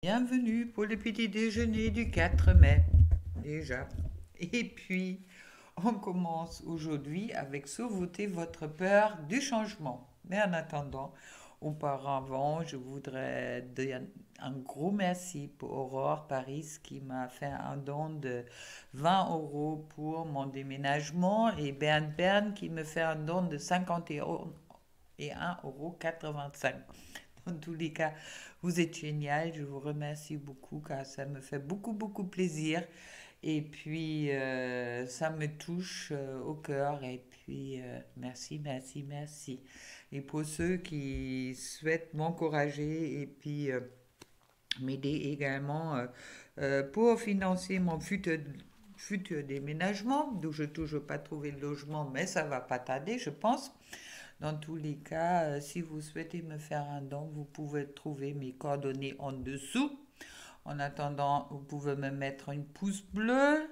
Bienvenue pour le petit déjeuner du 4 mai, déjà. Et puis, on commence aujourd'hui avec sauveter votre peur du changement. Mais en attendant, auparavant, je voudrais dire un gros merci pour Aurore Paris qui m'a fait un don de 20 euros pour mon déménagement et Bern qui me fait un don de 51,85 €. En tous les cas, vous êtes génial. Je vous remercie beaucoup car ça me fait beaucoup plaisir. Et puis, ça me touche au cœur. Et puis, merci. Et pour ceux qui souhaitent m'encourager et puis m'aider également pour financer mon futur déménagement, d'où je n'ai toujours pas trouvé de logement, mais ça va pas tarder, je pense. Dans tous les cas, si vous souhaitez me faire un don, vous pouvez trouver mes coordonnées en dessous. En attendant, vous pouvez me mettre une pouce bleu.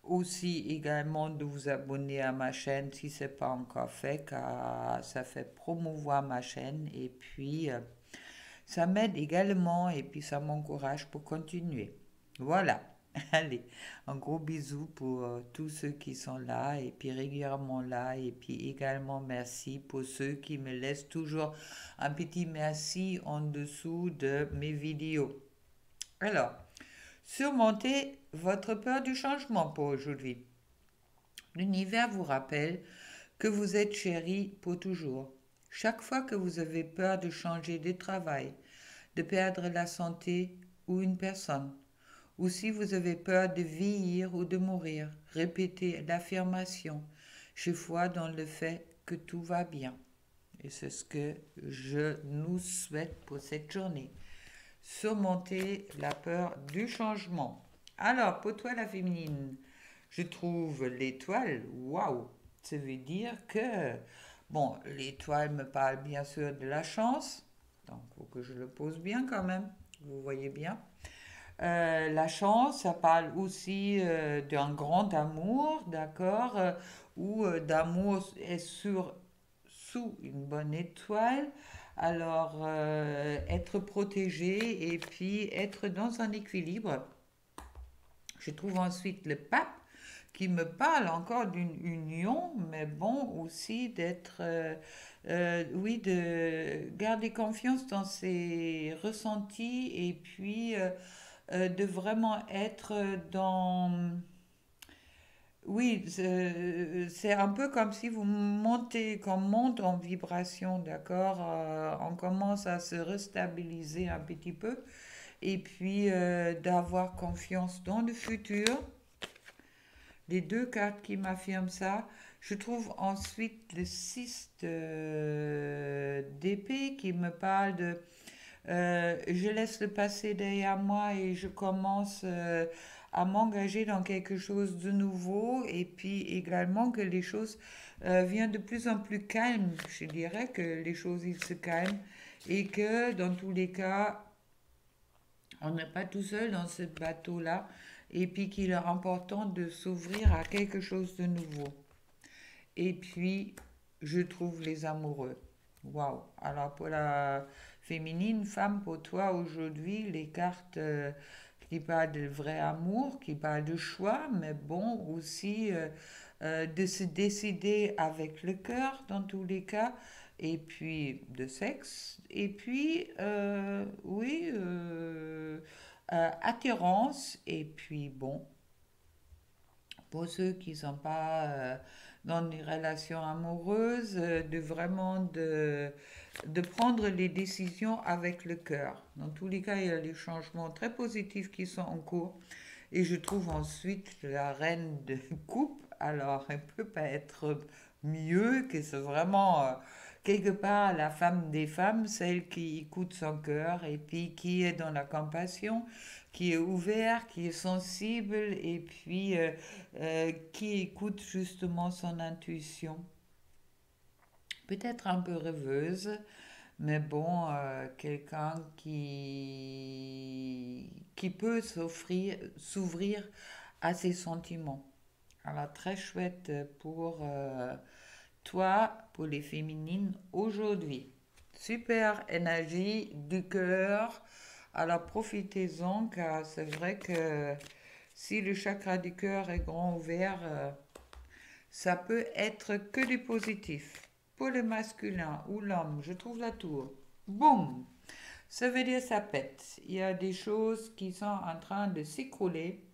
Aussi également de vous abonner à ma chaîne si ce n'est pas encore fait, car ça fait promouvoir ma chaîne. Et puis, ça m'aide également et puis ça m'encourage pour continuer. Voilà. Allez, un gros bisou pour tous ceux qui sont là et puis régulièrement là. Et puis également merci pour ceux qui me laissent toujours un petit merci en dessous de mes vidéos. Alors, surmontez votre peur du changement pour aujourd'hui. L'univers vous rappelle que vous êtes chéri pour toujours. Chaque fois que vous avez peur de changer de travail, de perdre la santé ou une personne, ou si vous avez peur de vieillir ou de mourir, répétez l'affirmation. J'ai foi dans le fait que tout va bien. Et c'est ce que je nous souhaite pour cette journée. Surmonter la peur du changement. Alors, pour toi la féminine, je trouve l'étoile, waouh, ça veut dire que, bon, l'étoile me parle bien sûr de la chance, donc il faut que je le pose bien quand même, vous voyez bien. La chance, ça parle aussi d'un grand amour, d'accord, ou d'amour est sous une bonne étoile. Alors, être protégé et puis être dans un équilibre. Je trouve ensuite le pape qui me parle encore d'une union, mais bon, aussi d'être, oui, de garder confiance dans ses ressentis et puis de vraiment être dans... Oui, c'est un peu comme si vous montez, qu'on monte en vibration, d'accord? On commence à se restabiliser un petit peu et puis d'avoir confiance dans le futur. Les deux cartes qui m'affirment ça. Je trouve ensuite le 6 d'épée qui me parle de je laisse le passé derrière moi et je commence à m'engager dans quelque chose de nouveau et puis également que les choses viennent de plus en plus calmes. Je dirais que les choses ils se calment et que dans tous les cas, on n'est pas tout seul dans ce bateau-là et puis qu'il est important de s'ouvrir à quelque chose de nouveau. Et puis, je trouve les amoureux. Waouh! Alors, pour la féminine, femme, pour toi, aujourd'hui, les cartes qui parlent de vrai amour, qui parlent de choix, mais bon, aussi de se décider avec le cœur, dans tous les cas, et puis de sexe, et puis, oui, attirance, et puis bon, pour ceux qui ne sont pas dans des relations amoureuses, de prendre les décisions avec le cœur. Dans tous les cas, il y a des changements très positifs qui sont en cours. Et je trouve ensuite la reine de coupe, alors elle ne peut pas être mieux que c'est vraiment quelque part la femme des femmes, celle qui écoute son cœur et puis qui est dans la compassion, qui est ouvert, qui est sensible et puis qui écoute justement son intuition. Peut-être un peu rêveuse, mais bon, quelqu'un qui peut s'ouvrir à ses sentiments. Alors, très chouette pour toi, pour les féminines aujourd'hui. Super énergie du cœur. Alors profitez-en car c'est vrai que si le chakra du cœur est grand ouvert, ça peut être que du positif. Pour le masculin ou l'homme, je trouve la tour. Boum! Ça veut dire ça pète. Il y a des choses qui sont en train de s'écrouler.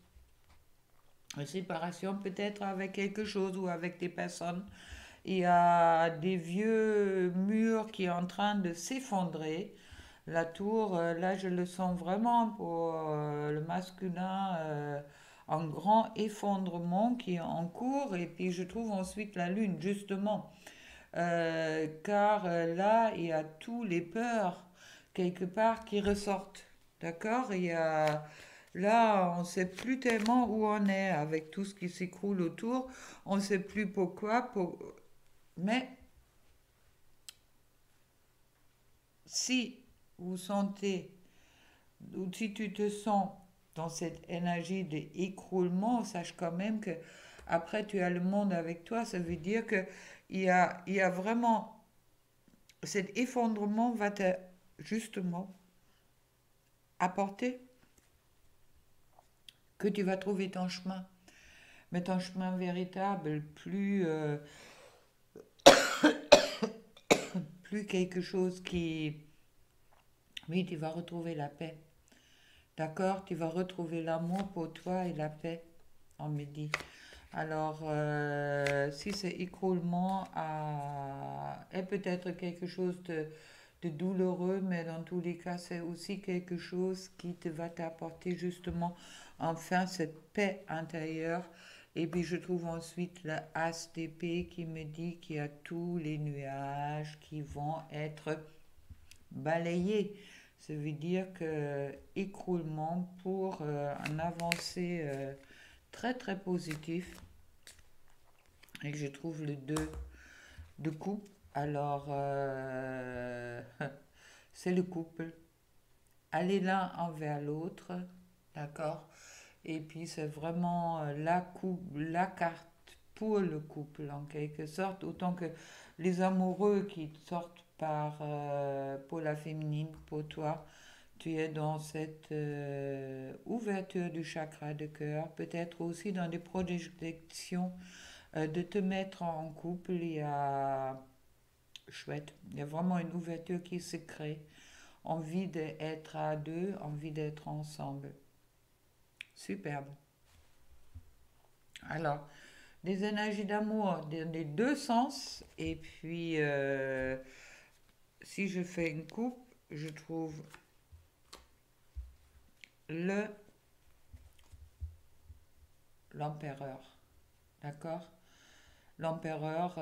Une séparation peut-être avec quelque chose ou avec des personnes. Il y a des vieux murs qui sont en train de s'effondrer. La tour, là, je le sens vraiment pour le masculin, un grand effondrement qui est en cours. Et puis, je trouve ensuite la lune, justement. Car là, il y a tous les peurs, quelque part, qui ressortent. D'accord? Il y a... Là, on ne sait plus tellement où on est avec tout ce qui s'écroule autour. On ne sait plus pourquoi. Mais si vous sentez, ou si tu te sens dans cette énergie d'écroulement, sache quand même que après tu as le monde avec toi. Ça veut dire que il y a vraiment cet effondrement va te justement apporter que tu vas trouver ton chemin, mais ton chemin véritable, plus quelque chose qui, oui, tu vas retrouver la paix. D'accord? Tu vas retrouver l'amour pour toi et la paix, on me dit. Alors, si ce écroulement est peut-être quelque chose de douloureux, mais dans tous les cas, c'est aussi quelque chose qui te va t'apporter justement enfin cette paix intérieure. Et puis je trouve ensuite le As d'épée qui me dit qu'il y a tous les nuages qui vont être balayés. Ça veut dire que écroulement pour un avancée très très positif. Et je trouve le 2 de coupe. Alors, c'est le couple. Aller l'un envers l'autre, d'accord? Et puis, c'est vraiment la carte pour le couple, en quelque sorte. Autant que les amoureux qui sortent pour la féminine, pour toi, tu es dans cette ouverture du chakra de cœur, peut-être aussi dans des projections de te mettre en couple. Il y a chouette, il y a vraiment une ouverture qui se crée, envie d'être à deux, envie d'être ensemble. Superbe. Alors, des énergies d'amour dans les deux sens, et puis si je fais une coupe, je trouve le l'empereur, d'accord? L'empereur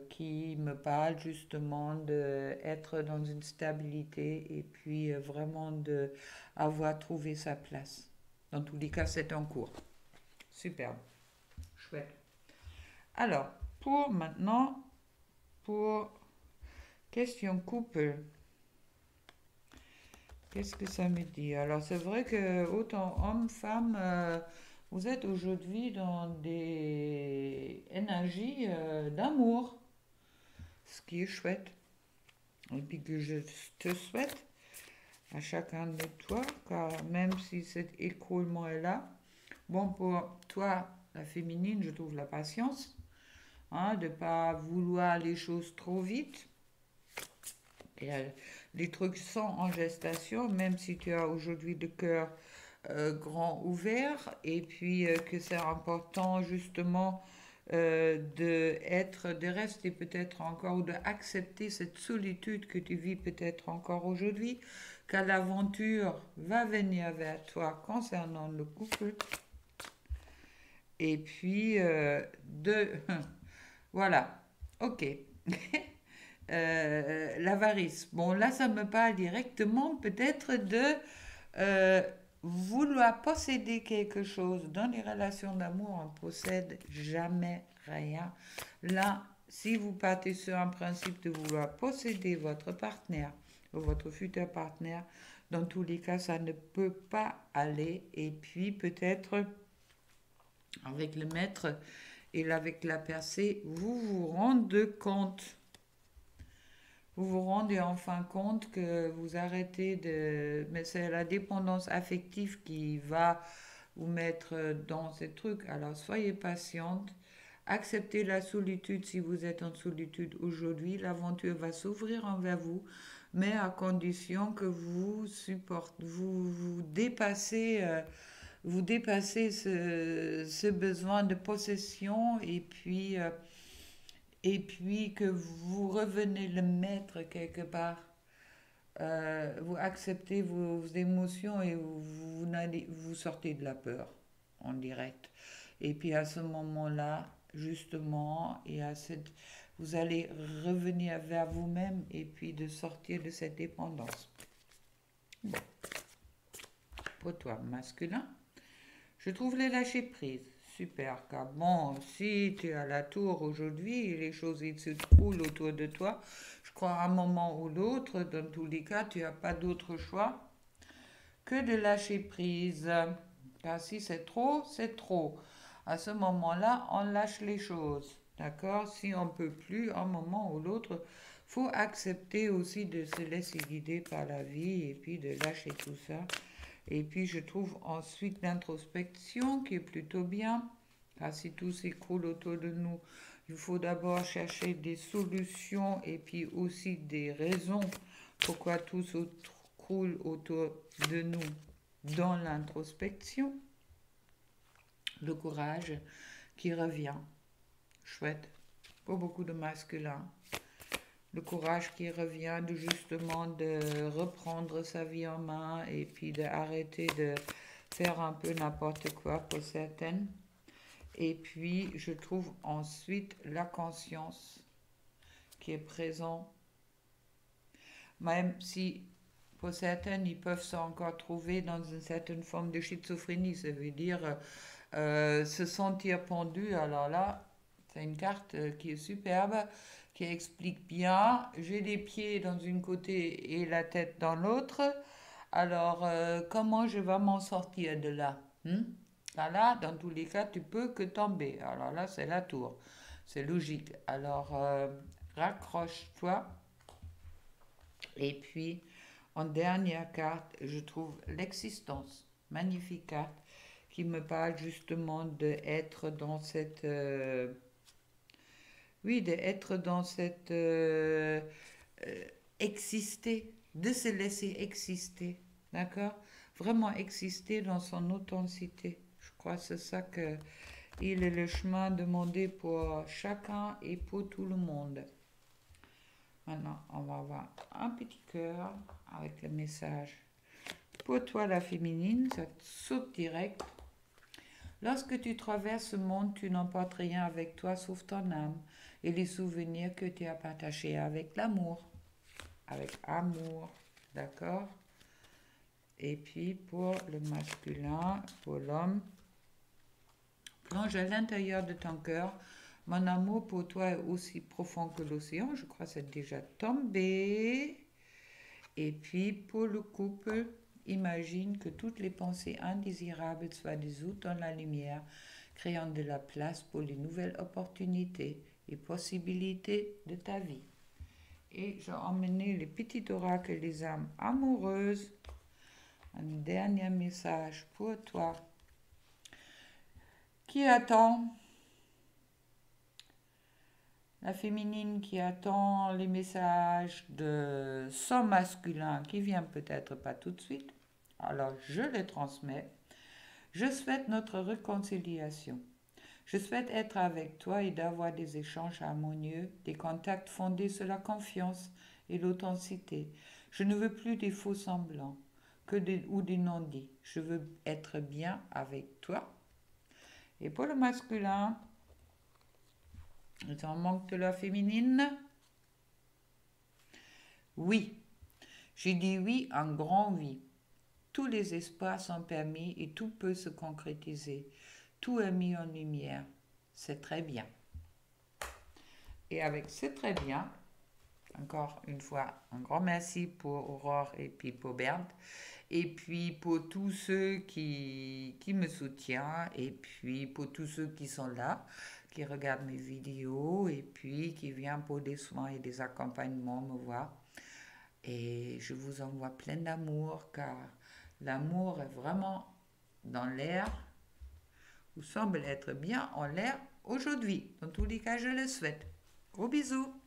qui me parle justement d'être dans une stabilité et puis vraiment de avoir trouvé sa place. Dans tous les cas, c'est en cours. Superbe, chouette. Alors, pour maintenant, pour question couple, qu'est-ce que ça me dit? Alors, c'est vrai que autant homme, femme, vous êtes aujourd'hui dans des énergies d'amour, ce qui est chouette. Et puis que je te souhaite à chacun de toi, car même si cet écroulement est là, bon, pour toi, la féminine, je trouve la patience, hein, de ne pas vouloir les choses trop vite. Et, les trucs sont en gestation, même si tu as aujourd'hui le cœur grand ouvert, et puis que c'est important justement de rester peut-être encore, ou d'accepter cette solitude que tu vis peut-être encore aujourd'hui, car l'aventure va venir vers toi concernant le couple, et puis voilà, ok. L'avarice. Bon, là, ça me parle directement peut-être de euh, vouloir posséder quelque chose. Dans les relations d'amour, on ne possède jamais rien. Là, si vous partez sur un principe de vouloir posséder votre partenaire ou votre futur partenaire, dans tous les cas, ça ne peut pas aller. Et puis, peut-être, avec le maître et avec la percée, vous vous rendez compte vous vous rendez enfin compte que vous arrêtez de... Mais c'est la dépendance affective qui va vous mettre dans ces trucs. Alors soyez patiente, acceptez la solitude si vous êtes en solitude aujourd'hui. L'aventure va s'ouvrir envers vous, mais à condition que vous supportez, vous dépassez ce besoin de possession et puis que vous revenez le maître quelque part. Vous acceptez vos émotions et vous sortez de la peur en direct. Et puis à ce moment-là, justement, vous allez revenir vers vous-même et puis de sortir de cette dépendance. Bon, pour toi, masculin, je trouve les lâcher prise. Super, car bon, si tu es à la tour aujourd'hui, les choses ils se trouvent autour de toi, je crois à un moment ou l'autre, dans tous les cas, tu n'as pas d'autre choix que de lâcher prise. Car si c'est trop, c'est trop. À ce moment-là, on lâche les choses. D'accord? Si on ne peut plus, un moment ou l'autre, faut accepter aussi de se laisser guider par la vie et puis de lâcher tout ça. Et puis je trouve ensuite l'introspection qui est plutôt bien. Car si tout s'écroule autour de nous, il faut d'abord chercher des solutions et puis aussi des raisons pourquoi tout s'écroule autour de nous dans l'introspection. Le courage qui revient. Chouette. Pour beaucoup de masculins. Le courage qui revient de justement de reprendre sa vie en main et puis d'arrêter de faire un peu n'importe quoi pour certaines. Et puis je trouve ensuite la conscience qui est présente, même si pour certaines ils peuvent encore trouver dans une certaine forme de schizophrénie, ça veut dire se sentir pendu. Alors là, c'est une carte qui est superbe, qui explique bien, j'ai les pieds dans une côté et la tête dans l'autre. Alors, comment je vais m'en sortir de là, Là, dans tous les cas, tu peux que tomber. Alors là, c'est la tour. C'est logique. Alors, raccroche-toi. Et puis, en dernière carte, je trouve l'existence. Magnifique carte qui me parle justement d'être dans cette oui, d'être dans cette euh, exister, de se laisser exister, d'accord? Vraiment exister dans son authenticité. Je crois que c'est ça que il est le chemin demandé pour chacun et pour tout le monde. Maintenant, on va avoir un petit cœur avec le message. Pour toi, la féminine, ça te saute direct. Lorsque tu traverses ce monde, tu n'emportes rien avec toi sauf ton âme et les souvenirs que tu as partagés avec l'amour. Avec amour, d'accord? Et puis pour le masculin, pour l'homme, plonge à l'intérieur de ton cœur. Mon amour pour toi est aussi profond que l'océan. Je crois que c'est déjà tombé. Et puis pour le couple, imagine que toutes les pensées indésirables soient dissoutes dans la lumière, créant de la place pour les nouvelles opportunités et possibilités de ta vie. Et j'ai emmené les petits oracles, les âmes amoureuses. Un dernier message pour toi qui attend, la féminine qui attend les messages de son masculin qui vient peut-être pas tout de suite. Alors je les transmets. Je souhaite notre réconciliation. Je souhaite être avec toi et d'avoir des échanges harmonieux, des contacts fondés sur la confiance et l'authenticité. Je ne veux plus des faux semblants ou des non-dits. Je veux être bien avec toi. Et pour le masculin, il en manque de la féminine. Oui, j'ai dit oui, un grand oui. Tous les espoirs sont permis et tout peut se concrétiser. Tout est mis en lumière. C'est très bien. Et avec c'est très bien, encore une fois, un grand merci pour Aurore et puis pour Bernd. Et puis pour tous ceux qui me soutiennent et puis pour tous ceux qui sont là. qui regarde mes vidéos et puis qui vient pour des soins et des accompagnements me voir. Et je vous envoie plein d'amour car l'amour est vraiment dans l'air ou semble être bien en l'air aujourd'hui. Dans tous les cas, je le souhaite. Gros bisous.